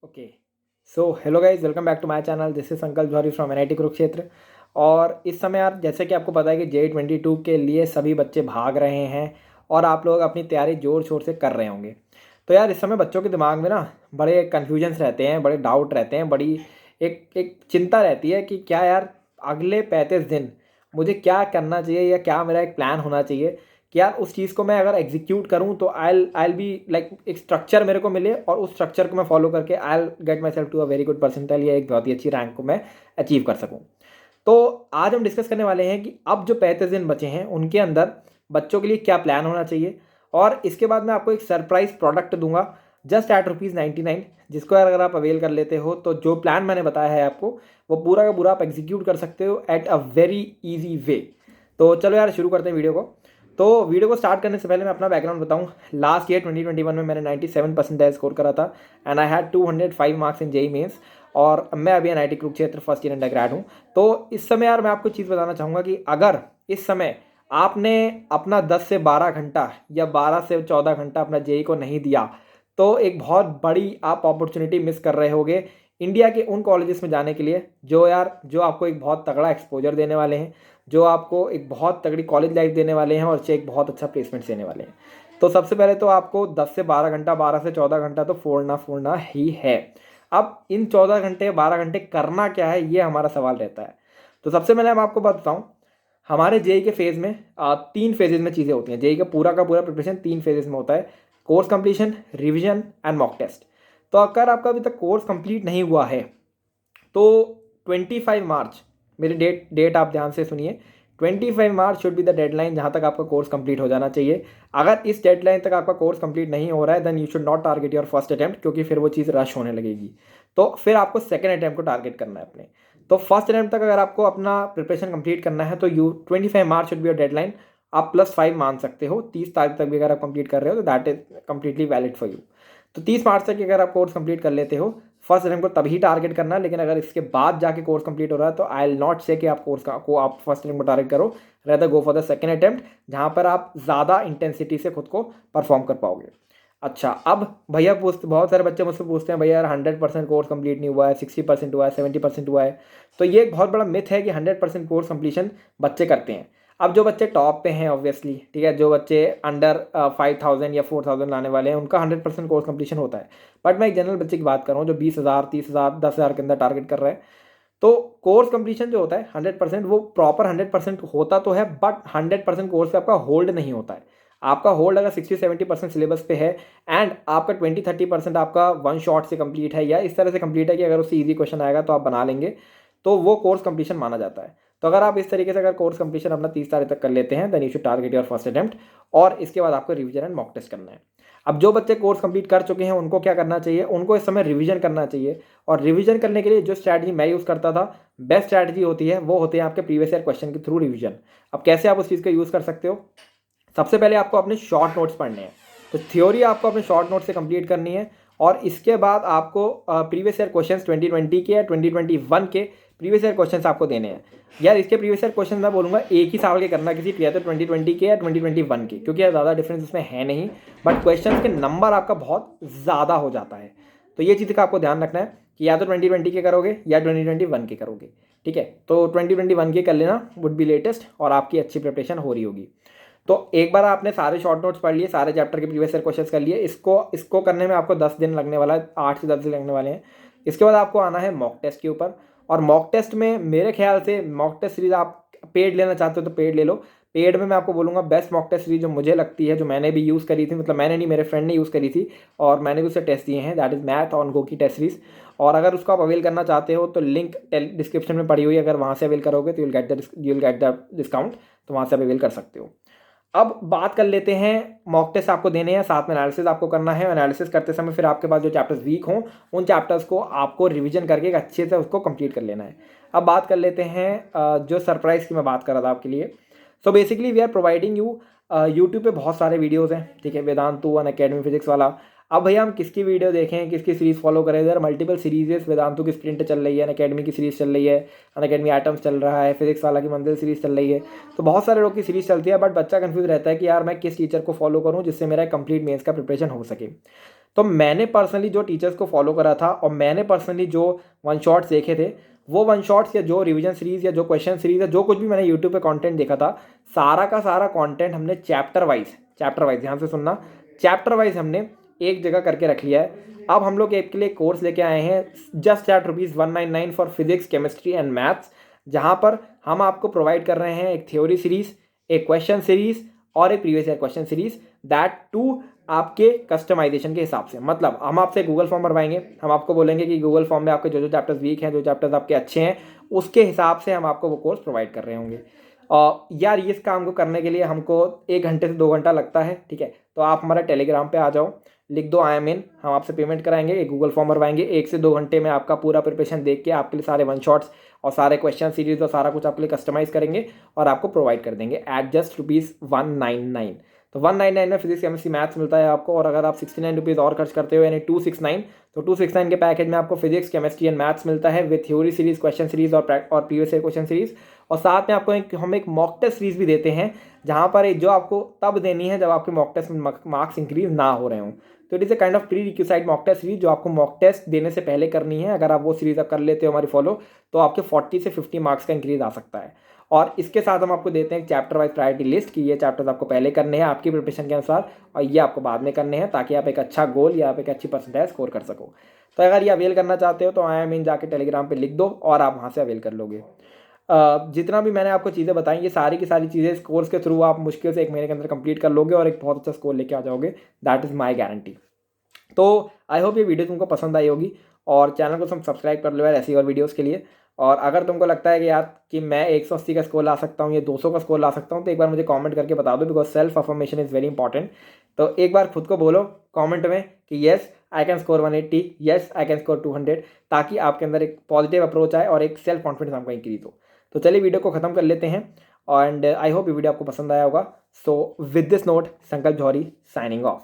Okay. So hello guys, welcome back to my channel. This is Sankalp Johari from NIT Kurukshetra. और इस समय आप जैसे कि आपको पता है कि J22 के लिए सभी बच्चे भाग रहे हैं और आप लोग अपनी तैयारी ज़ोर शोर से कर रहे होंगे। तो यार इस समय बच्चों के दिमाग में ना बड़े कन्फ्यूजन्स रहते हैं, बड़े डाउट रहते हैं, बड़ी एक एक चिंता रहती है कि क्या यार अगले 35 दिन मुझे क्या करना चाहिए या क्या मेरा एक प्लान होना चाहिए कि यार उस चीज़ को मैं अगर एग्जीक्यूट करूँ तो आई बी लाइक एक स्ट्रक्चर मेरे को मिले और उस स्ट्रक्चर को मैं फॉलो करके I get myself to a very good percentile या एक बहुत ही अच्छी रैंक को मैं अचीव कर सकूँ। तो आज हम डिस्कस करने वाले हैं कि अब जो 35 दिन बचे हैं उनके अंदर बच्चों के लिए क्या प्लान होना चाहिए। और इसके बाद मैं आपको एक सरप्राइज प्रोडक्ट दूंगा जस्ट एट ₹99, जिसको अगर आप अवेल कर लेते हो तो जो प्लान मैंने बताया है आपको वो पूरा का पूरा आप एग्जीक्यूट कर सकते हो at a very easy way. तो चलो यार शुरू करते हैं वीडियो को। तो वीडियो को स्टार्ट करने से पहले मैं अपना बैकग्राउंड बताऊं। लास्ट ईयर 2021 में मैंने 97% स्कोर करा था and I had 205 marks in JEE Mains. और मैं अभी NIT Kurukshetra first year undergrad हूँ। तो इस समय यार मैं आपको चीज़ बताना चाहूँगा कि अगर इस समय आपने अपना 10 से 12 घंटा या 12 से 14 घंटा अपना जेई को नहीं दिया तो एक बहुत बड़ी आप अपॉर्चुनिटी मिस कर रहे होगे इंडिया के उन कॉलेजेस में जाने के लिए जो आपको एक बहुत तगड़ा एक्सपोजर देने वाले हैं, जो आपको एक बहुत तगड़ी कॉलेज लाइफ देने वाले हैं और एक बहुत अच्छा प्लेसमेंट देने वाले हैं। तो सबसे पहले तो आपको 10 से 12 घंटा, 12 से 14 घंटा तो फोड़ना ही है। अब इन 14 घंटे 12 घंटे करना क्या है ये हमारा सवाल रहता है। तो सबसे पहले मैं आपको बताऊं, हमारे जेई के फेज़ में 3 फेजेज़ में चीज़ें होती हैं। जेई का पूरा प्रिपरेशन 3 फेजेज़ में होता है: course completion, revision and mock test. तो अगर आपका अभी तक कोर्स कंप्लीट नहीं हुआ है तो 25 मार्च, मेरी डेट आप ध्यान से सुनिए। 25 मार्च शुड बी द डेडलाइन जहाँ तक आपका कोर्स कंप्लीट हो जाना चाहिए। अगर इस डेडलाइन तक आपका कोर्स कंप्लीट नहीं हो रहा है then you should not target your first attempt, क्योंकि फिर वो चीज़ रश होने लगेगी। तो फिर आपको सेकेंड अटैम्प्ट को टारगेट करना है अपने। तो फर्स्ट अटैम्प्ट तक अगर आपको अपना प्रिपरेशन कंप्लीट करना है तो 25 मार्च शुड बी योर डेडलाइन। आप +5 मान सकते हो, 30 तारीख तक भी अगर आप कंप्लीट कर रहे हो तो that is completely valid for you. तो 30 मार्च तक अगर आप कोर्स कंप्लीट कर लेते हो, फर्स्ट अटेम्प्ट को तभी टारगेट करना है। लेकिन अगर इसके बाद जाके कोर्स कंप्लीट हो रहा है तो आई विल नॉट से कि आप आप फर्स्ट अटेम्प्ट को टारगेट करो, rather go for the second attempt जहां पर आप ज़्यादा इंटेंसिटी से खुद को परफॉर्म कर पाओगे। अच्छा, अब भैया बहुत सारे बच्चे मुझसे पूछते हैं, भैया यार 100% कोर्स कंप्लीट नहीं हुआ है, 60% हुआ है, 70% हुआ है। तो ये एक बहुत बड़ा मिथ है कि 100% कोर्स कंप्लीशन बच्चे करते हैं। अब जो बच्चे टॉप पे हैं ऑब्वियसली, ठीक है, जो बच्चे अंडर 5000 या 4000 लाने वाले हैं उनका 100% कोर्स कंप्लीशन होता है। बट मैं एक जनरल बच्चे की बात कर रहा हूँ जो 20,000, 30,000, 10,000 के अंदर टारगेट कर रहे हैं। तो कोर्स कंप्लीशन जो होता है 100%, वो प्रॉपर 100% होता तो है, बट 100% कोर्स पे आपका होल्ड नहीं होता है। आपका होल्ड अगर 60-70% सिलेबस पे है एंड आपका 20-30% आपका वन शॉट से कंप्लीट है या इस तरह से कंप्लीट है कि अगर उससे इजी क्वेश्चन आएगा तो आप बना लेंगे, तो वो कोर्स कंप्लीशन माना जाता है। तो अगर आप इस तरीके से अगर कोर्स कंप्लीशन अपना 30 तारीख तक कर लेते हैं then you should target your first attempt. और इसके बाद आपको रिवीजन एंड मॉक टेस्ट करना है। अब जो बच्चे कोर्स कंप्लीट कर चुके हैं उनको क्या करना चाहिए, उनको इस समय रिवीजन करना चाहिए। और रिवीजन करने के लिए जो स्ट्रैटेजी मैं यूज़ करता था, बेस्ट स्ट्रैटेजी होती है वो होते हैं आपके प्रीवियस ईयर क्वेश्चन के थ्रू रिवीजन। अब कैसे आप उस चीज़ का यूज़ कर सकते हो, सबसे पहले आपको अपने शॉर्ट नोट्स पढ़ने हैं। तो थ्योरी आपको अपने शॉर्ट नोट से कंप्लीट करनी है और इसके बाद आपको प्रीवियस ईयर क्वेश्चंस 2020 के या 2021 के प्रीवियस ईयर क्वेश्चंस आपको देने हैं। यार इसके प्रीवियस ईयर क्वेश्चन मैं बोलूँगा एक ही साल के करना किसी, या तो 2020 के या 2021 के, क्योंकि यार ज़्यादा डिफरेंस इसमें है नहीं, बट क्वेश्चन के नंबर आपका बहुत ज़्यादा हो जाता है। तो ये चीज़ का आपको ध्यान रखना है कि या तो 2020 के करोगे या 2021 के करोगे। ठीक है, तो 2021 के कर लेना वुड बी लेटेस्ट और आपकी अच्छी प्रिपरेशन हो रही होगी। तो एक बार आपने सारे शॉर्ट नोट्स पढ़ लिए, सारे चैप्टर के प्रीवियस ईयर क्वेश्चंस कर लिए, इसको करने में आपको 10 दिन लगने वाला है, 8 से 10 दिन लगने वाले हैं। इसके बाद आपको आना है मॉक टेस्ट के ऊपर। और मॉक टेस्ट में मेरे ख्याल से मॉक टेस्ट सीरीज आप पेड लेना चाहते हो तो पेड ले लो। पेड में मैं आपको बोलूँगा बेस्ट मॉक टेस्ट सीरीज जो मुझे लगती है, जो मैंने भी यूज़ करी थी, मतलब मैंने नहीं, मेरे फ्रेंड ने यूज़ करी थी और मैंने भी उससे टेस्ट दिए हैं, that is math on go की टेस्ट सीरीज। और अगर उसको आप अवेल करना चाहते हो तो लिंक डिस्क्रिप्शन में पड़ी हुई है, अगर वहाँ से अवेल करोगे तो यूल गेट द डिस्काउंट, तो वहाँ से आप अवेल कर सकते हो। अब बात कर लेते हैं, मॉक टेस्ट आपको देने हैं, साथ में एनालिसिस आपको करना है। एनालिसिस करते समय फिर आपके पास जो चैप्टर्स वीक हों उन चैप्टर्स को आपको रिवीजन करके अच्छे से उसको कंप्लीट कर लेना है। अब बात कर लेते हैं जो सरप्राइज की मैं बात कर रहा था आपके लिए। So basically we are providing you, YouTube पे बहुत सारे वीडियोज़ हैं, ठीक है, वेदांतु अनअकैडमी फिजिक्स वाला। अब भैया हम किसकी वीडियो देखें, किसकी सीरीज़ फॉलो करें, इधर मल्टीपल सीरीज़, वेदांतु की स्प्रिंट चल रही है, अनअकैडमी की सीरीज़ चल रही है, अनअकैडमी एटम्स चल रहा है, फिजिक्स वाला की मंजिल सीरीज़ चल रही है। तो बहुत सारे लोग की सीरीज़ चलती है, बट बच्चा कंफ्यूज रहता है कि यार मैं किस टीचर को फॉलो करूँ जिससे मेरा कंप्लीट मेंस का प्रिपरेशन हो सके। तो मैंने पर्सनली जो टीचर्स को फॉलो करा था और मैंने पर्सनली जो वन शॉट्स देखे थे, वो वन शॉट्स या जो रिवीजन सीरीज या जो क्वेश्चन सीरीज या जो कुछ भी मैंने यूट्यूब पे कंटेंट देखा था, सारा का सारा कंटेंट हमने चैप्टर वाइज ध्यान से सुनना, चैप्टर वाइज हमने एक जगह करके रख लिया है। अब हम लोग एक के लिए कोर्स लेके आए हैं just at ₹199 for physics, chemistry and maths, जहाँ पर हम आपको प्रोवाइड कर रहे हैं एक थ्योरी सीरीज, एक क्वेश्चन सीरीज और एक previous year question series, that too आपके कस्टमाइजेशन के हिसाब से। मतलब हम आपसे गूगल फॉर्म भरवाएंगे, हम आपको बोलेंगे कि गूगल फॉर्म में आपके जो जो चैप्टर्स वीक हैं, जो चैप्टर्स आपके अच्छे हैं, उसके हिसाब से हम आपको वो कोर्स प्रोवाइड कर रहे होंगे। यार इस काम को करने के लिए हमको 1 घंटे से 2 घंटा लगता है, ठीक है। तो आप हमारा टेलीग्राम पे आ जाओ, लिख दो आई एम इन, हम आपसे पेमेंट कराएंगे, एक गूगल फॉर्म भरवाएंगे, 1 से 2 घंटे में आपका पूरा प्रिपरेशन देख के आपके लिए सारे वन शॉट्स और सारे क्वेश्चन सीरीज और सारा कुछ आपके लिए कस्टमाइज करेंगे और आपको प्रोवाइड कर देंगे एट जस्ट ₹199। तो 199 में फिजिक्स, केमिस्ट्री, मैथ्स मिलता है आपको। और अगर आप ₹69 और खर्च करते हो यानी 269, तो 269 के पैकेज में आपको फिजिक्स, केमिस्ट्री एंड मैथ्स मिलता है with theory series, question series और प्रीवियस ईयर क्वेश्चन सीरीज। और साथ में आपको हम एक मॉक टेस्ट सीरीज भी देते हैं, जहाँ पर जो आपको तब देनी है जब आपके मॉक टेस्ट में मार्क्स इंक्रीज ना हो रहे हों। तो it is a kind of prerequisite mock test series जो आपको मॉक टेस्ट देने से पहले करनी है। अगर आप वो सीरीज कर लेते हो हमारी फॉलो, तो आपके 40 से 50 मार्क्स का इंक्रीज आ सकता है। और इसके साथ हम आपको देते हैं एक चैप्टर वाइज प्रायोरिटी लिस्ट कि ये चैप्टर्स आपको पहले करने हैं आपकी प्रिपरेशन के अनुसार और ये आपको बाद में करने हैं, ताकि आप एक अच्छा गोल या आप एक अच्छी परसेंटेज स्कोर कर सको। तो अगर ये अवेल करना चाहते हो तो आई एम इन जाके टेलीग्राम पे लिख दो और आप वहाँ से अवेल कर लोगे। जितना भी मैंने आपको चीज़ें बताई, ये सारी की सारी चीज़ें इस कोर्स के थ्रू आप मुश्किल से 1 महीने के अंदर कंप्लीट कर लोगे और एक बहुत अच्छा स्कोर लेके आ जाओगे, दैट इज़ माई गारंटी। तो आई होप ये वीडियो तुमको पसंद आई होगी और चैनल को तुम सब्सक्राइब कर लो यार ऐसी और वीडियोस के लिए। और अगर तुमको लगता है कि यार कि मैं 180 का स्कोर ला सकता हूँ या 200 का स्कोर ला सकता हूँ, तो एक बार मुझे कमेंट करके बता दो, because self affirmation is very important. तो एक बार खुद को बोलो कमेंट में कि yes I can score 180, yes I can score 200, ताकि आपके अंदर एक पॉजिटिव अप्रोच आए और एक सेल्फ कॉन्फिडेंस आपका इंक्रीज हो। तो चलिए वीडियो को ख़त्म कर लेते हैं एंड आई होप ये वीडियो आपको पसंद आया होगा। सो विद दिस नोट, संकल्प जौहरी साइनिंग ऑफ।